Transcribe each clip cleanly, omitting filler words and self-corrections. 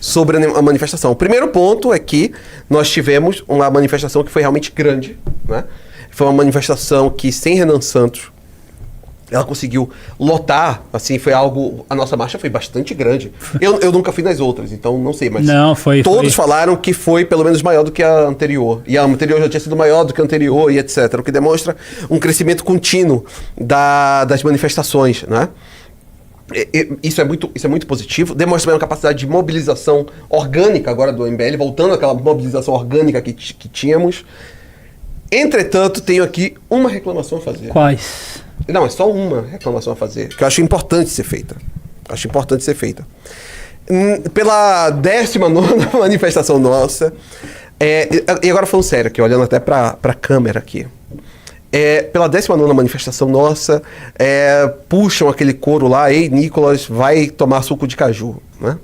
sobre a manifestação. O primeiro ponto é que nós tivemos uma manifestação que foi realmente grande, né? Foi uma manifestação que, sem Renan Santos, ela conseguiu lotar, assim, foi algo... A nossa marcha foi bastante grande. Eu nunca fui nas outras, então não sei, mas... Não, todos falaram que foi pelo menos maior do que a anterior. E a anterior já tinha sido maior do que a anterior e etc. O que demonstra um crescimento contínuo das manifestações, né? Isso é muito positivo. Demonstra também uma capacidade de mobilização orgânica agora do MBL, voltando àquela mobilização orgânica que tínhamos. Entretanto, tenho aqui uma reclamação a fazer. Quais? Não, é só uma reclamação a fazer, que eu acho importante ser feita. Pela 19ª manifestação nossa, e agora falando sério aqui, olhando até para a câmera aqui. Pela 19ª manifestação nossa, puxam aquele coro lá, ei, Nicolas, vai tomar suco de caju, né?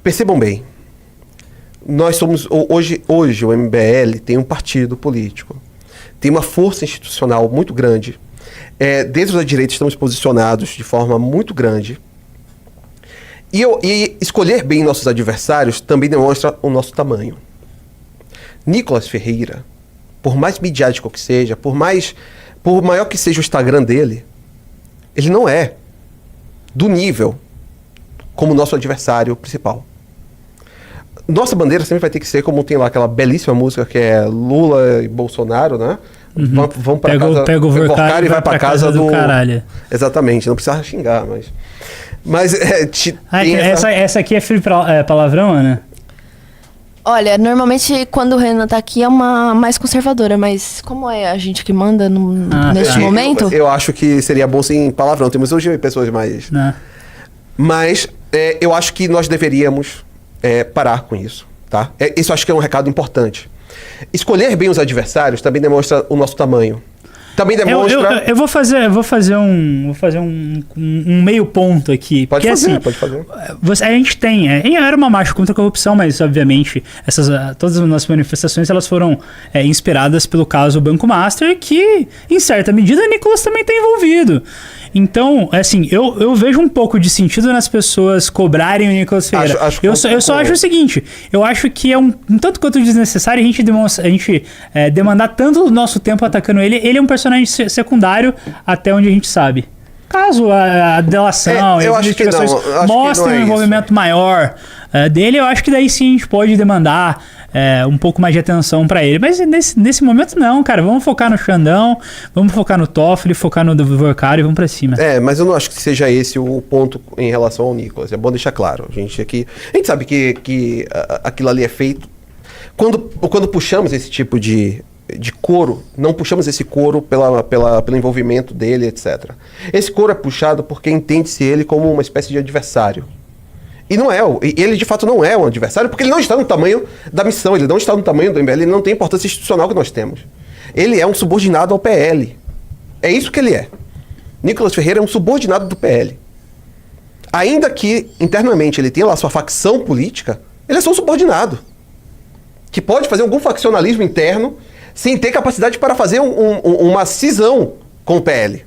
Percebam bem, nós somos, hoje o MBL tem um partido político, tem uma força institucional muito grande. Dentro da direita estamos posicionados de forma muito grande. E escolher bem nossos adversários também demonstra o nosso tamanho. Nicolas Ferreira, por mais midiático que seja, por maior que seja o Instagram dele, ele não é do nível como nosso adversário principal. Nossa bandeira sempre vai ter que ser como tem lá aquela belíssima música que é Lula e Bolsonaro, né? Uhum. Vão para casa, pega o Vorcari e vai para casa do caralho. Exatamente, não precisa xingar, mas essa aqui é palavrão, Ana? Olha, normalmente quando o Renan tá aqui é uma mais conservadora, mas como é a gente que manda neste momento? Eu acho que seria bom sem palavrão. Temos hoje pessoas mais... Não. Mas eu acho que nós deveríamos parar com isso, tá? Isso acho que é um recado importante. Escolher bem os adversários também demonstra o nosso tamanho. Também demonstra... Eu vou fazer um meio ponto aqui. Pode fazer. A gente tem... era uma marcha contra a corrupção, mas, obviamente, todas as nossas manifestações elas foram inspiradas pelo caso Banco Master, que, em certa medida, o Nicolas também está envolvido. Então, assim, eu vejo um pouco de sentido nas pessoas cobrarem o Nicolas Ferreira. Eu só acho o seguinte, eu acho que é um tanto quanto desnecessário a gente demandar tanto o nosso tempo atacando ele. Ele é um personagem secundário até onde a gente sabe. Caso a delação e as investigações mostrem um envolvimento maior dele, eu acho que daí sim a gente pode demandar um pouco mais de atenção pra ele. Mas nesse momento não, cara. Vamos focar no Xandão, vamos focar no Toffoli, focar no Vorcari e vamos pra cima. Mas eu não acho que seja esse o ponto em relação ao Nicolas. É bom deixar claro. A gente sabe que aquilo ali é feito. Quando puxamos esse tipo de coro, não puxamos esse coro pelo envolvimento dele, etc. Esse coro é puxado porque entende-se ele como uma espécie de adversário. E não é, ele de fato não é um adversário, porque ele não está no tamanho da missão, ele não está no tamanho do MBL, ele não tem a importância institucional que nós temos. Ele é um subordinado ao PL. É isso que ele é. Nicolas Ferreira é um subordinado do PL. Ainda que internamente ele tenha lá sua facção política, ele é só um subordinado. Que pode fazer algum faccionalismo interno sem ter capacidade para fazer uma cisão com o PL.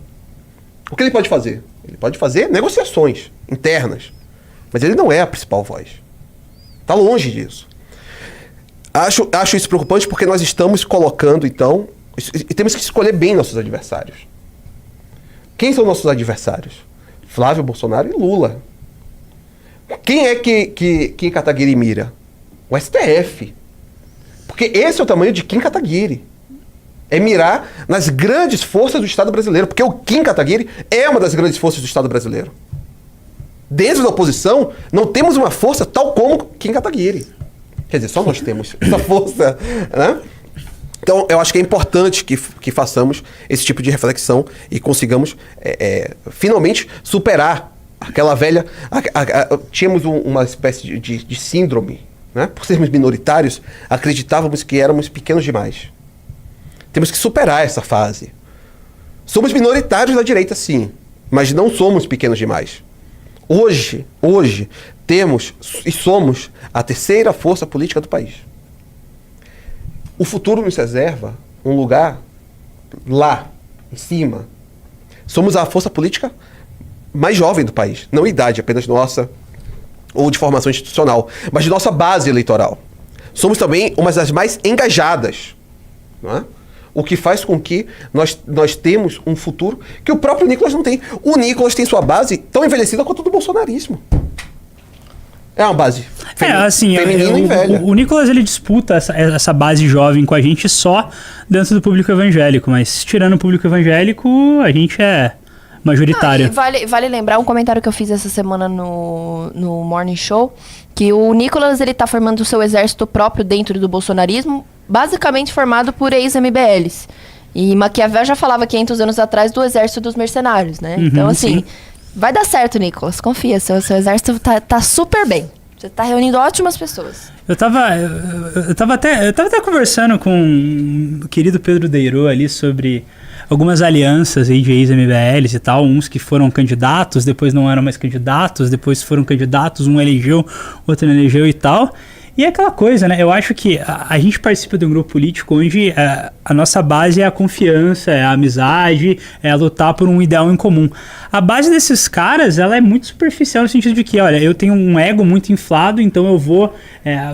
O que ele pode fazer? Ele pode fazer negociações internas. Mas ele não é a principal voz. Está longe disso. Acho isso preocupante porque nós estamos colocando, então... E temos que escolher bem nossos adversários. Quem são nossos adversários? Flávio Bolsonaro e Lula. Quem é que Kim Kataguiri mira? O STF. Porque esse é o tamanho de Kim Kataguiri. É mirar nas grandes forças do Estado brasileiro. Porque o Kim Kataguiri é uma das grandes forças do Estado brasileiro. Dentro da oposição, não temos uma força tal como Kim Kataguiri. Quer dizer, só nós temos essa força, né? Então, eu acho que é importante que façamos esse tipo de reflexão e consigamos finalmente superar aquela velha... tínhamos uma espécie de síndrome, né? Por sermos minoritários, acreditávamos que éramos pequenos demais. Temos que superar essa fase. Somos minoritários da direita, sim, mas não somos pequenos demais. Hoje, temos e somos a terceira força política do país. O futuro nos reserva um lugar lá, em cima. Somos a força política mais jovem do país. Não idade, apenas nossa. ou de formação institucional, mas de nossa base eleitoral. Somos também uma das mais engajadas, não é? O que faz com que nós temos um futuro que o próprio Nicolas não tem. O Nicolas tem sua base tão envelhecida quanto a do bolsonarismo. É uma base feminina e velha. O Nicolas, ele disputa essa base jovem com a gente só dentro do público evangélico, mas tirando o público evangélico, a gente é majoritário. Vale lembrar um comentário que eu fiz essa semana no Morning Show, que o Nicolas, ele tá formando o seu exército próprio dentro do bolsonarismo, basicamente formado por ex-MBLs. E Maquiavel já falava 500 anos atrás do exército dos mercenários, né? Então, assim... Sim. Vai dar certo, Nicolas. Confia, seu exército tá super bem. Você tá reunindo ótimas pessoas. Eu tava até conversando com o querido Pedro Deirô ali sobre algumas alianças aí de ex-MBLs e tal. Uns que foram candidatos, depois não eram mais candidatos, depois foram candidatos, um elegeu, outro não elegeu e tal. E é aquela coisa, né? Eu acho que a gente participa de um grupo político onde a nossa base é a confiança, é a amizade, é a lutar por um ideal em comum. A base desses caras, ela é muito superficial no sentido de que, olha, eu tenho um ego muito inflado, então eu vou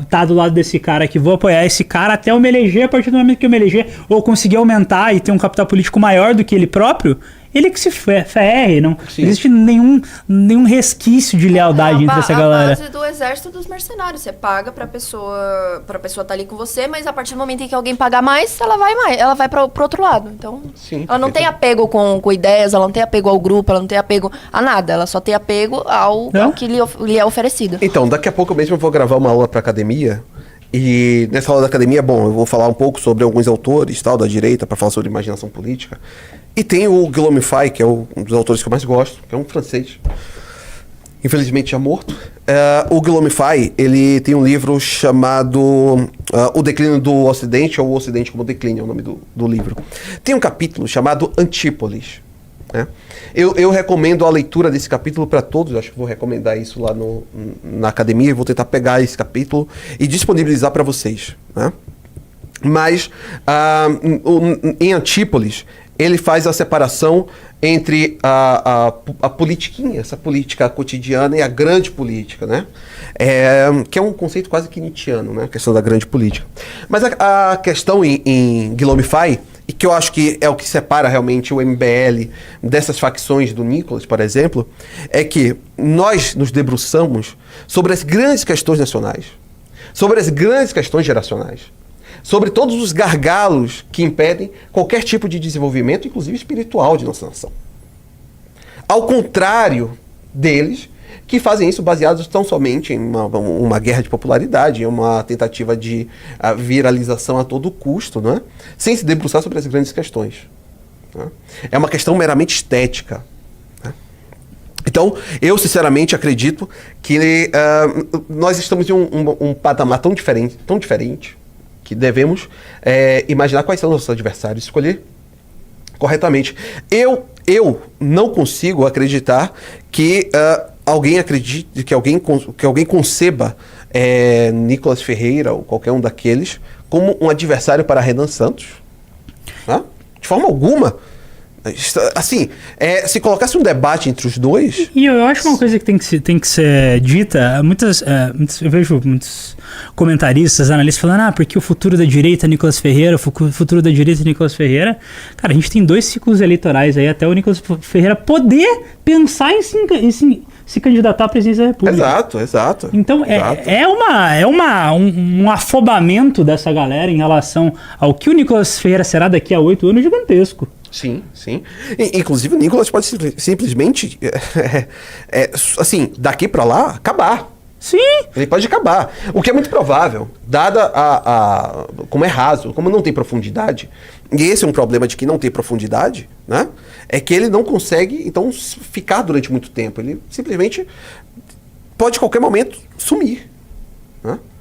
tá do lado desse cara aqui, vou apoiar esse cara até eu me eleger. A partir do momento que eu me eleger, ou conseguir aumentar e ter um capital político maior do que ele próprio, ele que se ferre, não existe nenhum resquício de lealdade entre essa galera. A base do exército dos mercenários. Você paga pra pessoa estar ali com você, mas a partir do momento em que alguém pagar mais, ela vai pro outro lado. Então, ela não tem apego com ideias, ela não tem apego ao grupo, ela não tem apego a nada. Ela só tem apego ao que lhe é oferecido. Então, daqui a pouco mesmo eu vou gravar uma aula pra academia. E nessa aula da academia, eu vou falar um pouco sobre alguns autores da direita, para falar sobre imaginação política. E tem o Guillaume Fay, que é um dos autores que eu mais gosto, que é um francês, infelizmente já morto. O Guillaume Fay, ele tem um livro chamado O Declínio do Ocidente, ou O Ocidente como Declínio, é o nome do livro. Tem um capítulo chamado Antípolis. Né? Eu recomendo a leitura desse capítulo para todos, acho que vou recomendar isso lá na academia, e vou tentar pegar esse capítulo e disponibilizar para vocês. Né? Mas, em Antípolis, ele faz a separação entre a politiquinha, essa política cotidiana, e a grande política, né? Que é um conceito quase que nietzschiano, né? A questão da grande política. Mas a questão em Guillaume Fay, e que eu acho que é o que separa realmente o MBL dessas facções do Nicolas, por exemplo, é que nós nos debruçamos sobre as grandes questões nacionais, sobre as grandes questões geracionais, sobre todos os gargalos que impedem qualquer tipo de desenvolvimento, inclusive espiritual, de nossa nação. Ao contrário deles, que fazem isso baseados tão somente em uma guerra de popularidade, em uma tentativa de viralização a todo custo, não é? Sem se debruçar sobre as grandes questões. Não é? É uma questão meramente estética. Né? Então, eu sinceramente acredito que nós estamos em um patamar tão diferente, que devemos imaginar quais são os nossos adversários, escolher corretamente. Eu não consigo acreditar que alguém acredite, que alguém conceba Nicolas Ferreira ou qualquer um daqueles como um adversário para Renan Santos. Né? De forma alguma. Assim, se colocasse um debate entre os dois... E eu acho uma coisa que tem que ser dita, eu vejo muitos comentaristas, analistas falando, porque o futuro da direita é Nicolas Ferreira, o futuro da direita é Nicolas Ferreira. Cara, a gente tem 2 ciclos eleitorais aí até o Nicolas Ferreira poder pensar em se candidatar à presidência da República. Exato. Então, um afobamento dessa galera em relação ao que o Nicolas Ferreira será daqui a 8 anos gigantesco. Sim. Inclusive o Nicolas pode simplesmente, assim, daqui para lá, acabar. Sim. Ele pode acabar. O que é muito provável, dada como é raso, como não tem profundidade, e esse é um problema de que não tem profundidade, né? É que ele não consegue, então, ficar durante muito tempo. Ele simplesmente pode, a qualquer momento, sumir. Né?